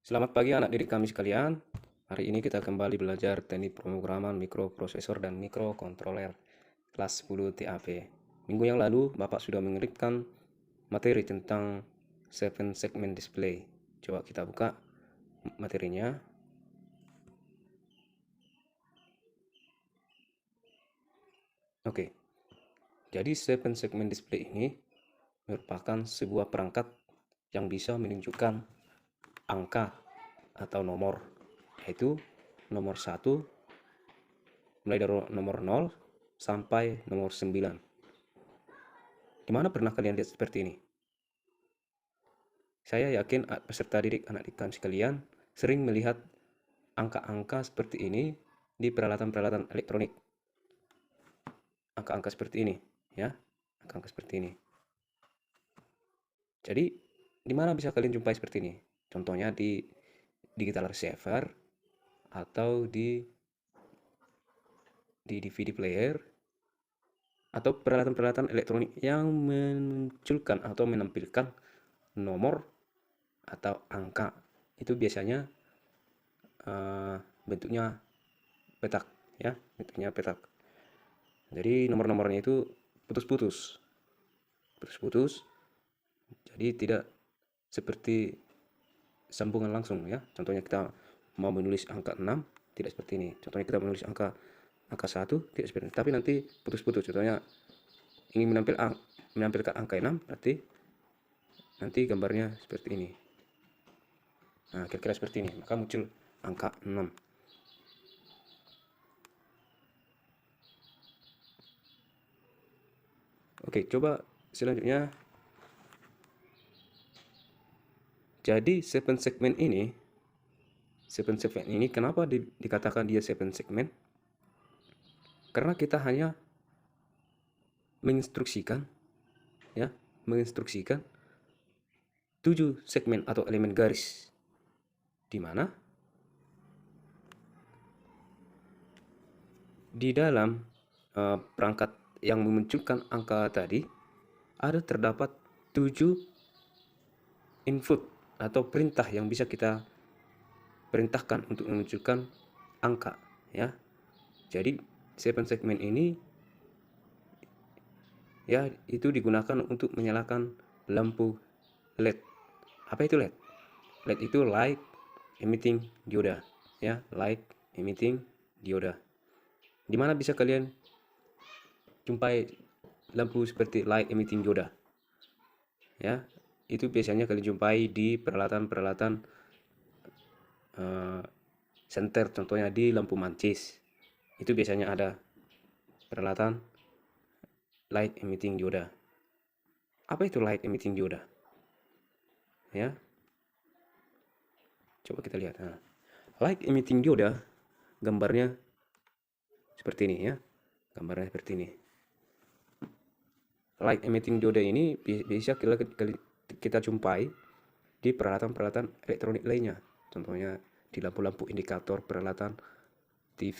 Selamat pagi anak didik kami sekalian. Hari ini kita kembali belajar teknik pemrograman mikroprosesor dan mikrokontroler kelas 10 TAP. Minggu yang lalu Bapak sudah mengirimkan materi tentang 7 segment display. Coba kita buka materinya. Oke. Jadi 7 segment display ini merupakan sebuah perangkat yang bisa menunjukkan angka atau nomor, yaitu nomor 1 mulai dari nomor 0 sampai nomor 9. Gimana pernah kalian lihat seperti ini? Saya yakin peserta didik anak didik kami sekalian sering melihat angka-angka seperti ini di peralatan-peralatan elektronik. Angka-angka seperti ini, ya. Angka-angka seperti ini. Jadi, di mana bisa kalian jumpai seperti ini? Contohnya di digital receiver atau di DVD player atau peralatan-peralatan elektronik yang memunculkan atau menampilkan nomor atau angka. Itu biasanya bentuknya petak, ya, bentuknya petak. Jadi nomor-nomornya itu putus-putus, jadi tidak seperti sambungan langsung, ya. Contohnya kita mau menulis angka 6 tidak seperti ini. Contohnya kita menulis angka 1 tidak seperti ini, tapi nanti putus-putus. Contohnya ingin menampilkan angka 6, berarti nanti gambarnya seperti ini. Nah, kira-kira seperti ini, maka muncul angka 6. Oke, coba selanjutnya. Jadi 7 segmen ini kenapa dikatakan dia 7 segmen? Karena kita hanya menginstruksikan 7 segmen atau elemen garis, di mana di dalam perangkat yang memunculkan angka tadi terdapat 7 input atau perintah yang bisa kita perintahkan untuk memunculkan angka, ya. Jadi 7 segmen ini, ya, itu digunakan untuk menyalakan lampu LED. Apa itu LED? LED itu light emitting dioda, ya, light emitting dioda. Di mana bisa kalian jumpai lampu seperti light emitting dioda? Ya, itu biasanya kalian jumpai di peralatan-peralatan senter, contohnya di lampu mancis. Itu biasanya ada peralatan light emitting dioda. Apa itu light emitting dioda? Ya, coba kita lihat. Nah, light emitting dioda gambarnya seperti ini, ya. Gambarnya seperti ini. Light emitting dioda ini bisa kita jumpai di peralatan-peralatan elektronik lainnya. Contohnya di lampu-lampu indikator peralatan TV,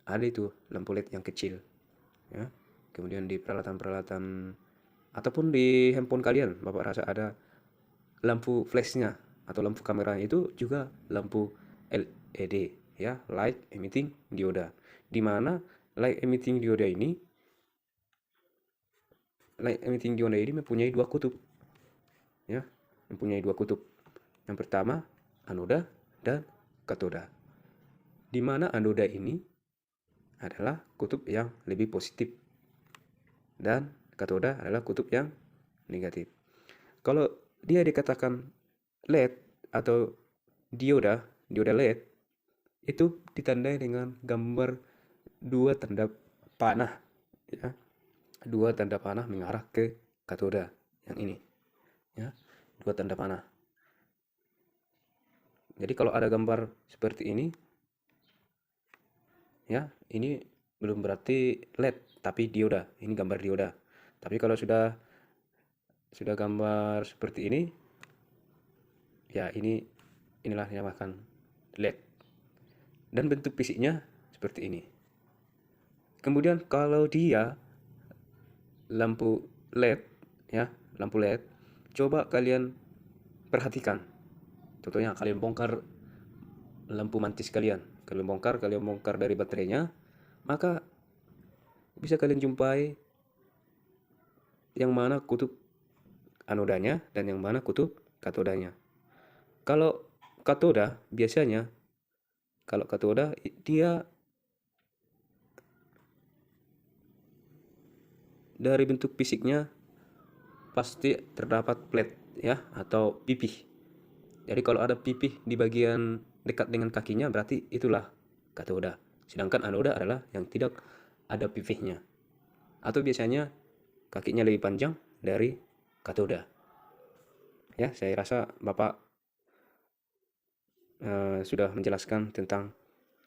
ada itu lampu LED yang kecil, ya. Kemudian di peralatan-peralatan ataupun di handphone kalian, Bapak rasa ada lampu flashnya atau lampu kameranya, itu juga lampu LED, ya, light emitting dioda. Di mana light emitting dioda ini mempunyai dua kutub, ya, mempunyai dua kutub. Yang pertama anoda dan katoda. Di mana anoda ini adalah kutub yang lebih positif dan katoda adalah kutub yang negatif. Kalau dia dikatakan LED atau dioda LED, itu ditandai dengan gambar dua tanda panah, ya. Dua tanda panah mengarah ke katoda yang ini, ya. Dua tanda panah. Jadi kalau ada gambar seperti ini, ya, ini belum berarti LED tapi dioda. Ini gambar dioda. Tapi kalau sudah gambar seperti ini, ya, inilah dinamakan LED. Dan bentuk fisiknya seperti ini. Kemudian kalau dia lampu LED, ya, lampu LED, coba kalian perhatikan Contohnya kalian bongkar lampu mantis kalian bongkar dari baterainya, maka bisa kalian jumpai yang mana kutub anodanya dan yang mana kutub katodanya. Kalau katoda biasanya, kalau katoda dia dari bentuk fisiknya pasti terdapat plate ya, atau pipih. Jadi kalau ada pipih di bagian dekat dengan kakinya berarti itulah katoda. Sedangkan anoda adalah yang tidak ada pipihnya. Atau biasanya kakinya lebih panjang dari katoda. Ya, saya rasa Bapak sudah menjelaskan tentang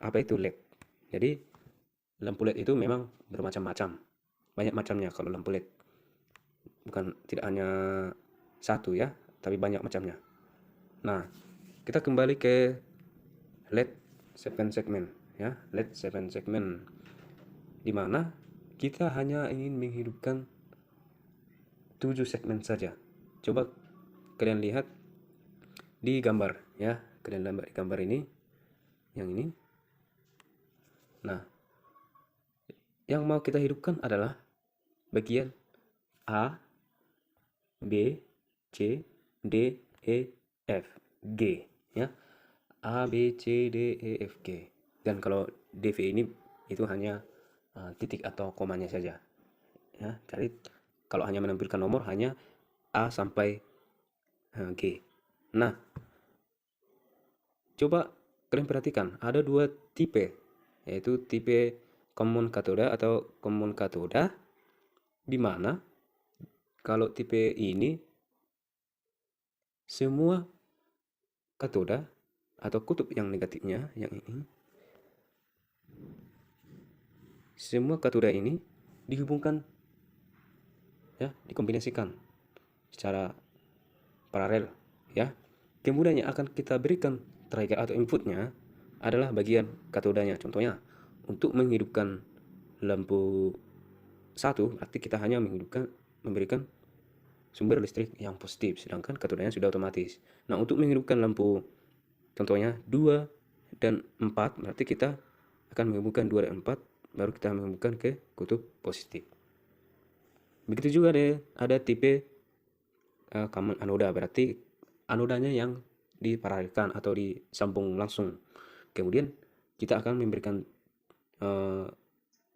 apa itu LED. Jadi lampu LED itu memang bermacam-macam. Banyak macamnya kalau lampu LED. Bukan tidak hanya satu ya, tapi banyak macamnya. Nah, kita kembali ke LED 7 segmen ya, LED 7 segmen, di mana kita hanya ingin menghidupkan 7 segmen saja. Coba kalian lihat di gambar ya, kalian lihat di gambar ini, yang ini. Nah, yang mau kita hidupkan adalah bagian A, B, C, D, E, F, G ya. A, B, C, D, E, F, G. Dan kalau DV ini itu hanya titik atau komanya saja ya. Jadi kalau hanya menampilkan nomor hanya A sampai G. Nah, coba kalian perhatikan ada dua tipe, yaitu tipe common katoda atau common katoda, di mana kalau tipe ini semua katoda atau kutub yang negatifnya yang ini, semua katoda ini dihubungkan ya, dikombinasikan secara paralel ya. Kemudian yang akan kita berikan trigger atau inputnya adalah bagian katodanya. Contohnya untuk menghidupkan lampu satu berarti kita hanya memberikan sumber listrik yang positif, sedangkan katodanya sudah otomatis. Nah, untuk menghidupkan lampu contohnya 2 dan 4 berarti kita akan menghubungkan 2 dan 4, baru kita menghubungkan ke kutub positif. Begitu juga ada tipe common anoda, berarti anodanya yang diparalelkan atau disambung langsung. Kemudian kita akan memberikan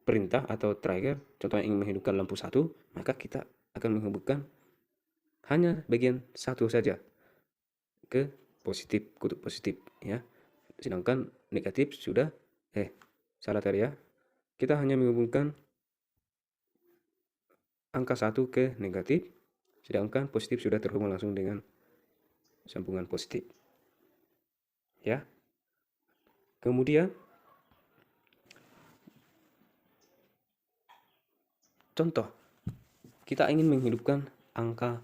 perintah atau trigger, contohnya ingin menghidupkan lampu satu, maka kita akan menghubungkan hanya bagian satu saja ke positif, kutub positif ya. Sedangkan negatif sudah salah tadi ya. Kita hanya menghubungkan angka 1 ke negatif, sedangkan positif sudah terhubung langsung dengan sambungan positif. Ya. Kemudian contoh, kita ingin menghidupkan angka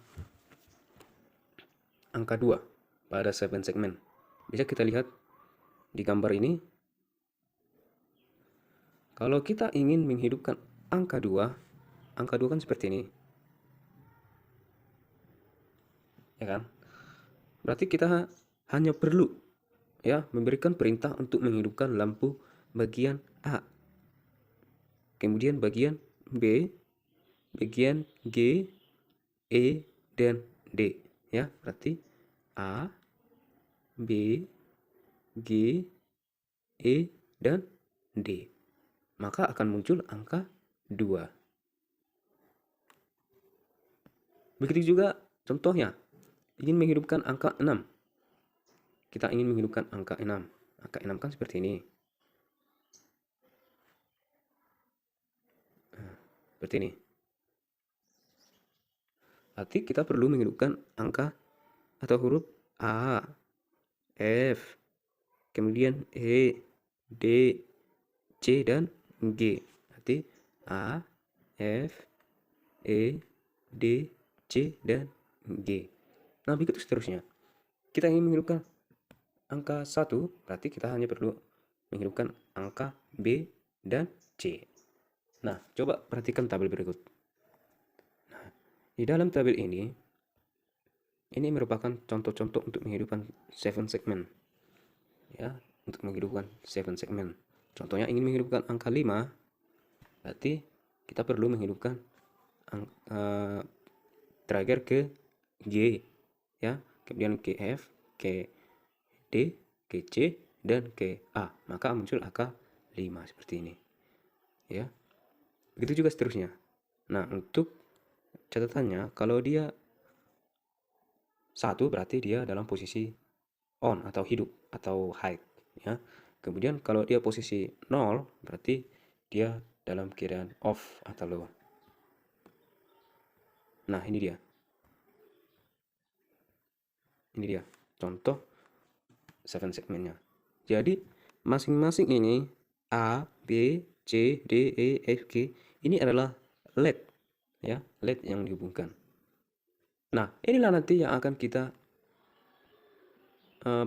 2 pada 7 segmen. Bisa kita lihat di gambar ini. Kalau kita ingin menghidupkan angka 2 kan seperti ini. Ya kan? Berarti kita hanya perlu ya memberikan perintah untuk menghidupkan lampu bagian A. Kemudian bagian B, bagian G, E, dan D ya. Berarti A, B, G, E, dan D. Maka akan muncul angka 2. Begitu juga contohnya, ingin menghidupkan angka 6. Kita ingin menghidupkan angka 6. Angka 6 kan seperti ini. Seperti ini. Berarti kita perlu menghidupkan angka atau huruf A, F, kemudian E, D, C, dan G. Berarti A, F, E, D, C, dan G. Nah, begitu seterusnya. Kita ingin menghidupkan angka 1, berarti kita hanya perlu menghidupkan angka B dan C. Nah, coba perhatikan tabel berikut. Nah, di dalam tabel ini, Ini merupakan contoh-contoh untuk menghidupkan 7 segmen. Ya, untuk menghidupkan 7 segmen. Contohnya ingin menghidupkan angka 5, berarti kita perlu menghidupkan trigger ke G, ya, kemudian ke F, ke D, ke C, dan ke A. Maka muncul angka 5 seperti ini. Ya. Begitu juga seterusnya. Nah, untuk catatannya, kalau dia 1 berarti dia dalam posisi on atau hidup atau high, ya. Kemudian kalau dia posisi 0 berarti dia dalam keadaan off atau low. Nah, ini dia. Ini dia contoh 7 segmennya. Jadi masing-masing ini A, B, C, D, E, F, G ini adalah LED, ya, LED yang dihubungkan. Nah, inilah nanti yang akan kita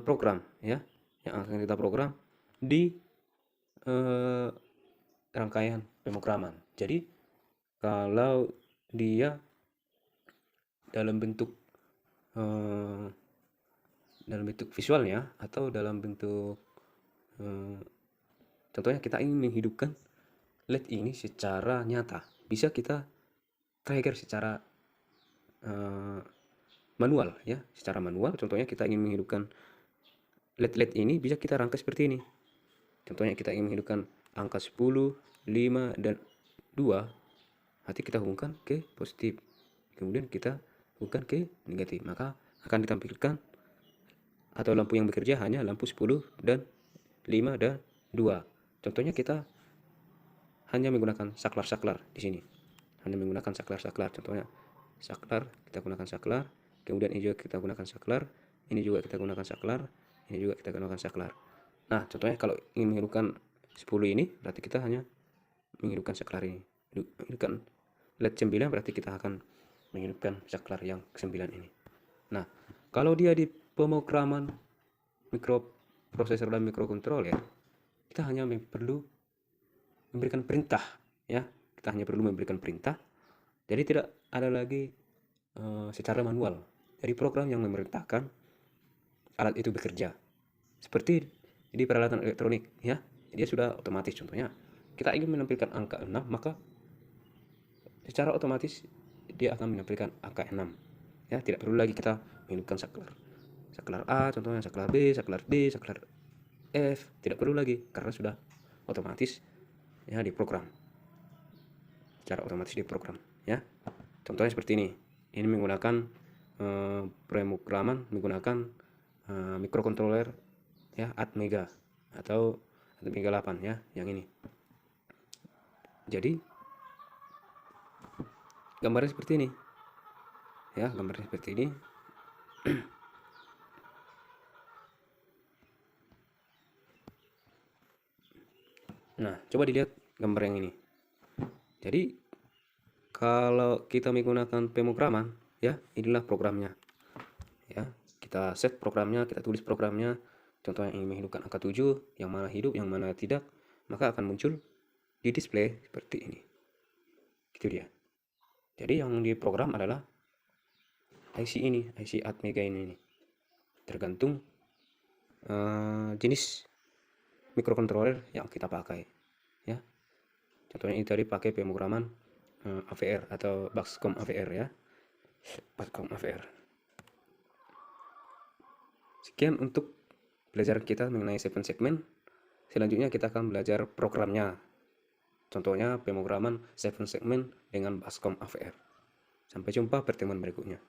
program, ya, yang akan kita program di rangkaian pemrograman. Jadi kalau dia dalam bentuk visualnya atau dalam bentuk contohnya kita ingin menghidupkan LED ini secara nyata, bisa kita trigger secara manual, ya, secara manual. Contohnya kita ingin menghidupkan LED ini bisa kita rangkai seperti ini. Contohnya kita ingin menghidupkan angka 10, 5, dan 2, nanti kita hubungkan ke positif, kemudian kita hubungkan ke negatif, maka akan ditampilkan atau lampu yang bekerja hanya lampu 10 dan 5 dan 2. Contohnya kita hanya menggunakan saklar-saklar di sini. Hanya menggunakan saklar-saklar. Contohnya saklar, kita gunakan saklar, kemudian ini juga kita gunakan saklar, ini juga kita gunakan saklar, ini juga kita gunakan saklar. Nah, contohnya kalau ingin menghidupkan 10 ini, berarti kita hanya menghidupkan saklar ini. Menghidupkan LED 9 berarti kita akan menghidupkan saklar yang ke-9 ini. Nah, kalau dia di pemrograman mikroprosesor dan mikrokontroler, kita hanya perlu memberikan perintah, ya. Kita hanya perlu memberikan perintah. Jadi tidak ada lagi secara manual. Jadi program yang memerintahkan alat itu bekerja. Seperti di peralatan elektronik, ya. Dia sudah otomatis. Contohnya, kita ingin menampilkan angka 6, maka secara otomatis dia akan menampilkan angka 6. Ya, tidak perlu lagi kita menghidupkan saklar. Saklar A, contohnya saklar B, saklar D, saklar F, tidak perlu lagi karena sudah otomatis, ya, diprogram. Secara otomatis diprogram, ya. Contohnya seperti ini. Ini menggunakan pemrograman menggunakan mikrokontroler, ya, Atmega atau Atmega 8, ya, yang ini. Jadi gambarnya seperti ini, ya, gambarnya seperti ini. Nah, coba dilihat gambar yang ini. Jadi kalau kita menggunakan pemrograman, ya, inilah programnya, ya. Kita set programnya, kita tulis programnya. Contohnya ingin menghidupkan angka 7, yang mana hidup, yang mana tidak, maka akan muncul di display seperti ini. Gitu dia. Jadi yang diprogram adalah IC ini, IC Atmega ini. Tergantung jenis mikrokontroler yang kita pakai, ya. Contohnya ini tadi pakai pemrograman AVR atau Bascom AVR, ya. Bascom AVR. Sekian untuk belajar kita mengenai 7 segmen. Selanjutnya kita akan belajar programnya. Contohnya pemrograman 7 segmen dengan Bascom AVR. Sampai jumpa pertemuan berikutnya.